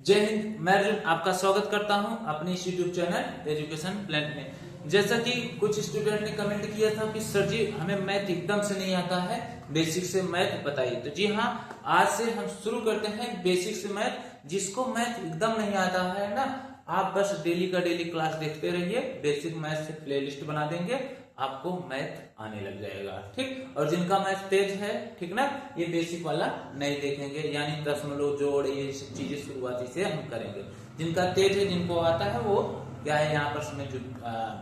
जय हिंद। मैं अर्जुन आपका स्वागत करता हूं अपने इस यूट्यूब चैनल एजुकेशन प्लान में। जैसा कि कुछ स्टूडेंट ने कमेंट किया था कि सर जी हमें मैथ एकदम से नहीं आता है, बेसिक से मैथ बताइए। तो जी हाँ, आज से हम शुरू करते हैं बेसिक से मैथ। जिसको मैथ एकदम नहीं आता है ना, आप बस डेली का डेली क्लास देखते रहिए। बेसिक मैथ से प्लेलिस्ट बना देंगे, आपको मैथ आने लग जाएगा। ठीक, और जिनका मैथ तेज है, ठीक ना, ये बेसिक वाला नहीं देखेंगे, यानी दशमलव जोड़ ये सब चीजें शुरुआती से हम करेंगे। जिनका तेज है, जिनको आता है, वो क्या है यहाँ पर समय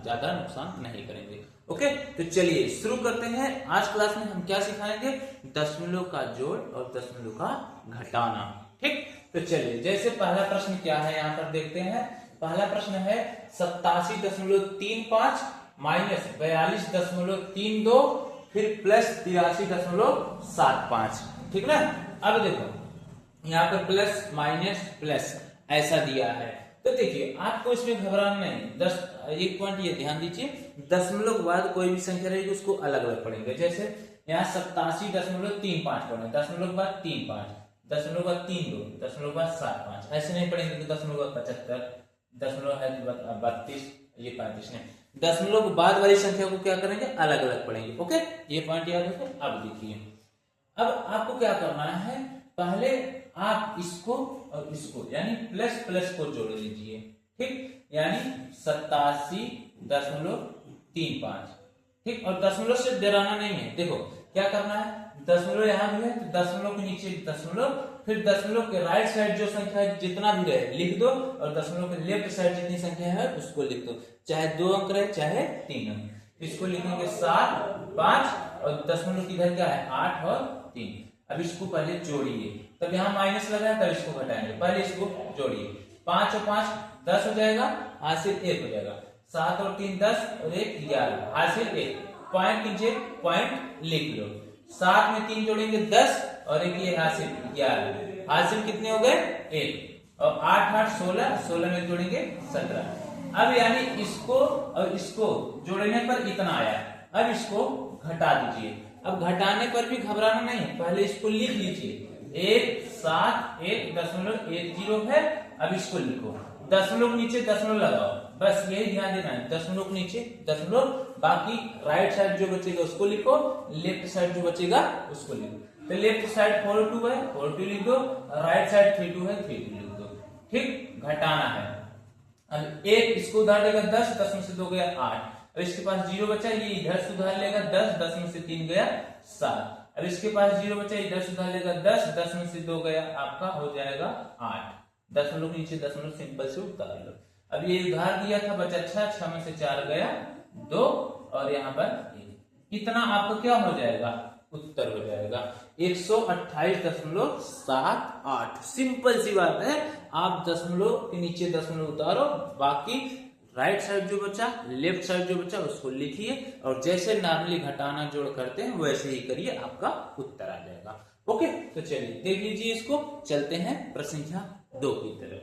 ज्यादा नुकसान नहीं करेंगे। ओके, तो चलिए शुरू करते हैं। आज क्लास में हम क्या सिखाएंगे? दशमलव का जोड़ और दशमलव का घटाना। ठीक, तो चलिए जैसे पहला प्रश्न क्या है यहाँ पर देखते हैं। पहला प्रश्न है 87.35 माइनस 42.32 फिर प्लस 83.75। ठीक ना। अब देखो यहाँ पर प्लस माइनस प्लस ऐसा दिया है, तो देखिए आपको इसमें घबराना नहीं। एक पॉइंट ये ध्यान दीजिए, दशमलव के बाद कोई भी संख्या रहेगी उसको अलग अलग पढ़ेंगे। जैसे यहाँ 87.35 पढ़े, दशमलव के बाद 35, दशमलव के बाद 32, दशमलव के बाद 75, ऐसे नहीं पढ़ेंगे कि दशमलव के बाद 75, दशमलव है 32, ये 35 नहीं। दशमलव के बाद वाली संख्या को क्या करेंगे? अलग अलग पढ़ेंगे। ओके, ये पॉइंट याद रखें। अब देखिए, अब आपको क्या करना है, पहले आप इसको और इसको यानी प्लस प्लस को जोड़ लीजिए। ठीक, यानी 87.35। ठीक, और दशमलव से डराना नहीं है। देखो क्या करना है, दशमलव यहाँ भी है तो दशमलव के नीचे दशमलव, फिर दशमलव के राइट साइड जो संख्या है जितना भी रहे लिख दो, और दशमलव के लेफ्ट साइड जितनी संख्या है उसको लिख दो, चाहे 2 अंक रहे चाहे 3 अंक। इसको लिखेंगे 7, 5, और दशमलव की इधर क्या है 8 और 3। अब इसको पहले जोड़िए, तब यहाँ माइनस लगा है तब इसको घटाएंगे। पहले इसको जोड़िए, 5 और 5 10 हो जाएगा, हासिल 1 हो जाएगा। 7 और 3 10 और 1 11, हासिल 1। पॉइंट कीजिए, पॉइंट लिख लो। 7 में 3 जोड़ेंगे 10 और 1 ये हासिल 11, हासिल कितने हो गए 1। और 8 8 16, 16 में जोड़ेंगे 17। अब यानी इसको और इसको जोड़ने पर इतना आया, अब इसको घटा दीजिए। अब घटाने पर भी घबराना नहीं, पहले इसको लिख लीजिए। 171.10 है। अब इसको लिखो, दशमलव नीचे दशमलव लगाओ, बस यही ध्यान देना है। दशमलव के नीचे दशमलव, बाकी राइट साइड जो बचेगा उसको लिखो, लेफ्ट साइड जो बचेगा उसको लिखो। तो लेफ्ट साइड 42 है 42 लिख दो, राइट साइड 32 है 32 लिख दो। ठीक, घटाना है। अब एक इसको उधार लेगा 10, 10 में से 2 गया 8। अब इसके पास 0 बचा, ये इधर सुधार लेगा 10, 10 में से 3 गया 7। अब इसके पास 0 बचा, इधर सुधार लेगा 10, 10 में से 2 गया, आपका हो जाएगा 8। दशमलव के नीचे दशमलव सिंपल से उतार लो। अब ये उधार दिया था, बचा 6, 6 में से 4 गया 2, और यहाँ पर 1। इतना आपको क्या हो जाएगा? उत्तर हो जाएगा 128.78। सिंपल सी बात है, आप दशमलव के नीचे दशमलव उतारो, बाकी राइट साइड जो बचा लेफ्ट साइड जो बचा उसको लिखिए, और जैसे नॉर्मली घटाना जोड़ करते हैं वैसे ही करिए, आपका उत्तर आ जाएगा। ओके, तो चलिए देख लीजिए इसको। चलते हैं प्रश्न संख्या 2 की तरफ।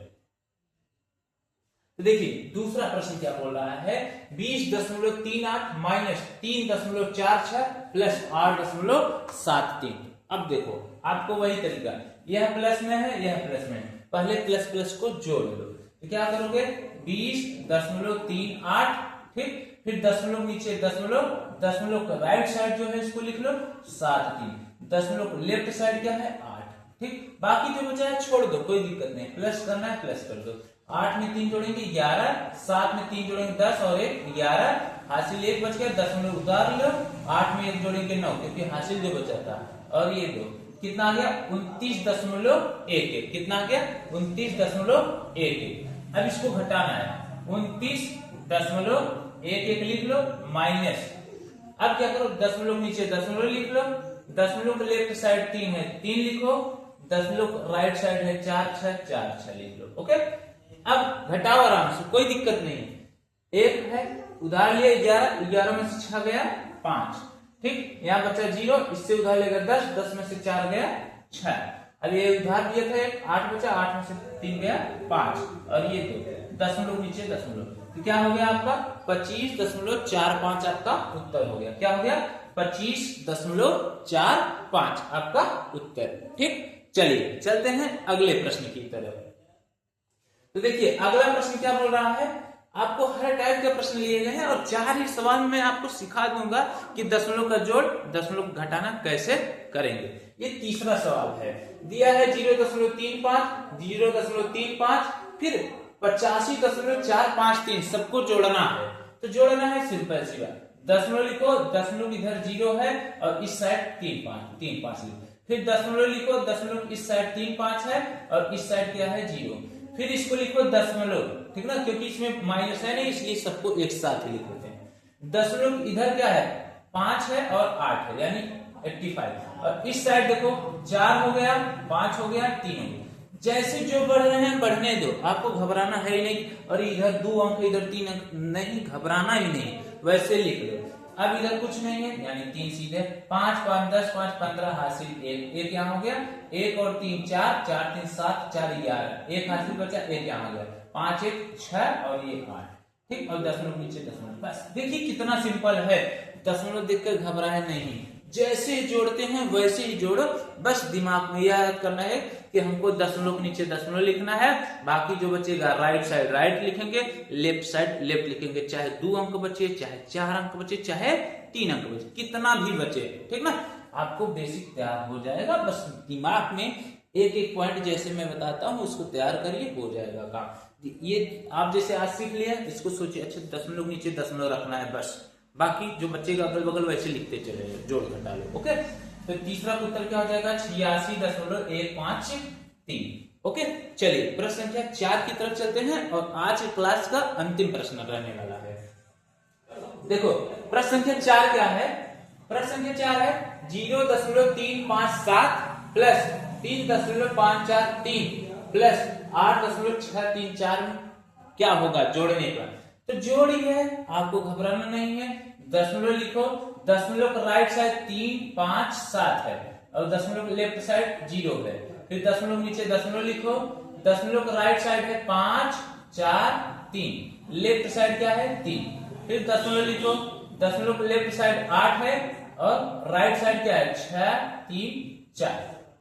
तो देखिए दूसरा प्रश्न क्या बोल रहा है, 20.38 माइनस 3.46 प्लस 8.73। अब देखो आपको वही तरीका, यह प्लस में है यह प्लस में है, पहले प्लस प्लस को जोड़ लो। तो क्या करोगे, 20.38, ठीक, फिर दशमलव नीचे दशमलव, दशमलव का राइट साइड जो है इसको लिख लो 7 3, दशमलव का लेफ्ट साइड क्या है 8। ठीक, बाकी जो बचा है छोड़ दो, कोई दिक्कत नहीं, प्लस करना है प्लस कर दो। 8 में 3 जोड़ेंगे 11, 7 में 3 जोड़ेंगे 10 और 1 11, हासिल 1 बच गया, दशमलव उतार लो। 8 में 1 जोड़ेंगे 9, क्योंकि हासिल जो बचा था, और ये 2, कितना आ गया 29.11। कितना आ गया 29.11। अब इसको घटाना है, 29.11 लिख लो माइनस। अब क्या करो, दशमलव नीचे दशमलव लिख लो, दशमलव के लेफ्ट साइड 3 है 3 लिखो, दशमलव राइट साइड है 4 6 4 6 लिख लो। ओके, अब घटाओ आराम से, कोई दिक्कत नहीं है। 1 है उधार लिए 11, 11 में से 6 गया 5। ठीक, यहाँ बचा 0, इससे उधार लेगा 10, 10 में से 4 गया 6। अब ये उधार दिया था 8 बचा, 8 में से 3 गया 5, और ये 2, दशमलव नीचे दशमलव, तो क्या हो गया आपका 25.45 आपका उत्तर हो गया। क्या हो गया 25.45 आपका उत्तर। ठीक, चलिए चलते हैं अगले प्रश्न की तरफ। तो देखिए अगला प्रश्न क्या बोल रहा है, आपको हर टाइप के प्रश्न लिए गए हैं और 4 ही सवाल में आपको सिखा दूंगा कि दशमलव का जोड़ दशमलव घटाना कैसे करेंगे। ये तीसरा सवाल है, दिया है 0.35, 0.35, फिर 85.453 सबको जोड़ना है। तो जोड़ना है सिंपल सी बात, दशमलव लिखो, दशमलव इधर 0 है और इस साइड 3 5 लिखो, फिर दशमलव लिखो, दशमलव इस साइड 3 5 है और इस साइड क्या है 0, फिर इसको लिखो दशमलव, ठीक ना, क्योंकि इसमें माइनस है नहीं इसलिए सबको एक साथ ही लिख देते हैं। दशमलव इधर क्या है 5 है और 8 है यानी 85, और इस साइड देखो 4 हो गया, 5 हो गया, 3 हो गया। जैसे जो बढ़ रहे हैं बढ़ने दो, आपको घबराना है ही नहीं, और इधर 2 अंक इधर 3 अंक, नहीं घबराना ही नहीं, वैसे लिख लो। अब इधर कुछ नहीं है यानी 3 सीधे, 5 5 10 5 15 हासिल 1, 1 यहाँ हो गया, 1 और 3 4, 4 3 7, 4 11, 1 हासिल बचा, 1 यहाँ हो गया, 5 1 6 और ये 8, ठीक, और दशमलव नीचे दशमलव। बस देखिए कितना सिंपल है, दशमलव देखकर घबराए नहीं, जैसे जोड़ते हैं वैसे ही जोड़ो। बस दिमाग में याद करना है कि हमको दशमलव के नीचे दशमलव लिखना है, बाकी जो बचेगा राइट साइड राइट लिखेंगे, लेफ्ट साइड लेफ्ट लिखेंगे, चाहे 2 अंक बचे, चाहे 4 अंक बचे, चाहे 3 अंक बचे, कितना भी बचे, ठीक ना, आपको बेसिक तैयार हो जाएगा। बस दिमाग में एक एक पॉइंट जैसे मैं बताता हूँ उसको तैयार करिए, हो जाएगा काम। ये आप जैसे आज सीख लिया, इसको सोचिए अच्छा दशमलव के नीचे दशमलव रखना है, बस बाकी जो बच्चेगा अगल बगल वैसे लिखते चले, जोड़ घटा लो। ओके, तो तीसरा उत्तर क्या हो जाएगा 86.153। ओके, चलिए प्रश्न संख्या 4 की तरफ चलते हैं और आज क्लास का अंतिम प्रश्न रहने वाला है। देखो प्रश्न संख्या 4 क्या है, प्रश्न संख्या 4 है 0.357 प्लस 3.543 प्लस 8.634 में क्या होगा जोड़ने पर। तो जोड़िए, आपको घबराना नहीं है, दशमलव लिखो, दशमलव का राइट साइड 3 5 7 है और दशमलव लेफ्ट साइड 0 है, फिर दशमलव नीचे दशमलव लिखो, दशमलव का राइट साइड है 5 4 3, लेफ्ट साइड क्या है 3, फिर दशमलव लिखो, दशमलव का लेफ्ट साइड 8 है और राइट साइड क्या है 6 3 4,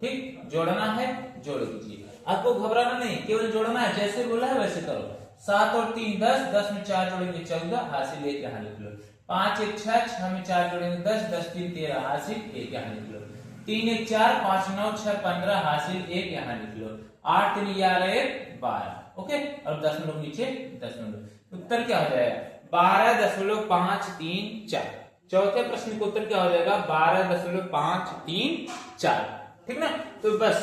ठीक, जोड़ना है, जोड़ दीजिए, आपको घबराना नहीं, केवल जोड़ना है, जैसे बोला है वैसे करो। 7 और 3 10, 10 में 4 जोड़ेंगे 14, हासिल 1 यहाँ लिख लो, 5 1 6, 6 में 4 जोड़ेंगे 10, 10 3 13, हासिल 1 यहाँ लिख लो, 3 1 4, 5 9 6 15, हासिल 1 यहाँ लिख लो, 8 3 11 1 12। ओके, और दशमलव नीचे दशमलव, उत्तर क्या हो जाएगा 12.534। चौथे प्रश्न का उत्तर क्या हो जाएगा 12.534, ठीक ना। तो बस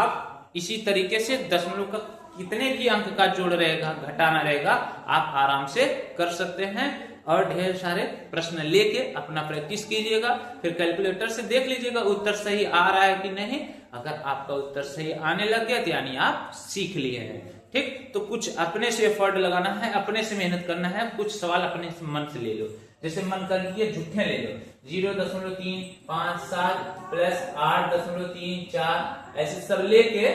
आप इसी तरीके से दशमलव का कितने भी अंक का जोड़ रहेगा घटाना रहेगा आप आराम से कर सकते हैं, और ढेर सारे प्रश्न लेके अपना प्रैक्टिस कीजिएगा, फिर कैलकुलेटर से देख लीजिएगा उत्तर सही आ रहा है कि नहीं। अगर आपका उत्तर सही आने लग गया तो यानी आप सीख लिए हैं, ठीक। तो कुछ अपने से एफर्ट लगाना है, अपने से मेहनत करना है, कुछ सवाल अपने मन से ले लो, जैसे मन कर लिए झूठे ले लो, 0.357 प्लस 8.34, ऐसे सब लेके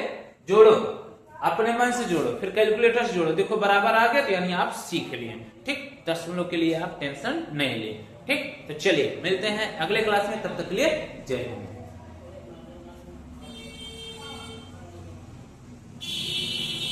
जोड़ो, अपने मन से जोड़ो, फिर कैलकुलेटर से जोड़ो, देखो बराबर आ गया तो यानी आप सीख लिए, ठीक। दशमलव के लिए आप टेंशन नहीं लिए, ठीक। तो चलिए मिलते हैं अगले क्लास में, तब तक के लिए जय हिंद।